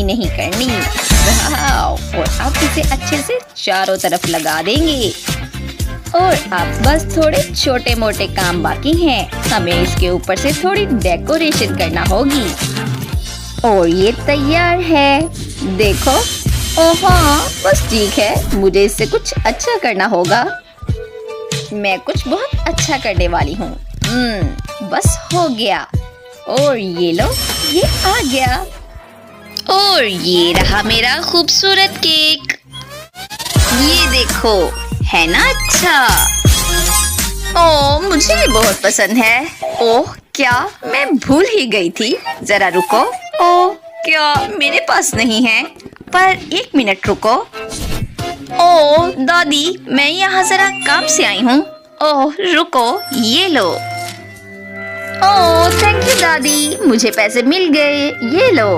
नहीं करनी। वाह! और अब इसे अच्छे से चारों तरफ लगा देंगे। और अब बस थोड़े छोटे मोटे काम बाकी हैं। हमें इसके ऊपर से थोड़ी डेकोरेशन करना होगी। और ये तैयार है, देखो। ओह हाँ, बस ठीक है, मुझे इससे कुछ अच्छा करना होगा। मैं कुछ बहुत अच्छा करने वाली हूँ। बस हो गया। और ये लो, ये आ गया। और ये रहा मेरा खूबसूरत केक। ये देखो, है ना अच्छा? ओह, मुझे ये बहुत पसंद है। ओह, क्या मैं भूल ही गई थी। जरा रुको। ओह, क्या मेरे पास नहीं है? पर एक मिनट रुको। ओह दादी, मैं यहाँ जरा काम से आई हूँ। ओह रुको, ये लो। ओह थैंक यू दादी, मुझे पैसे मिल गए, ये लो।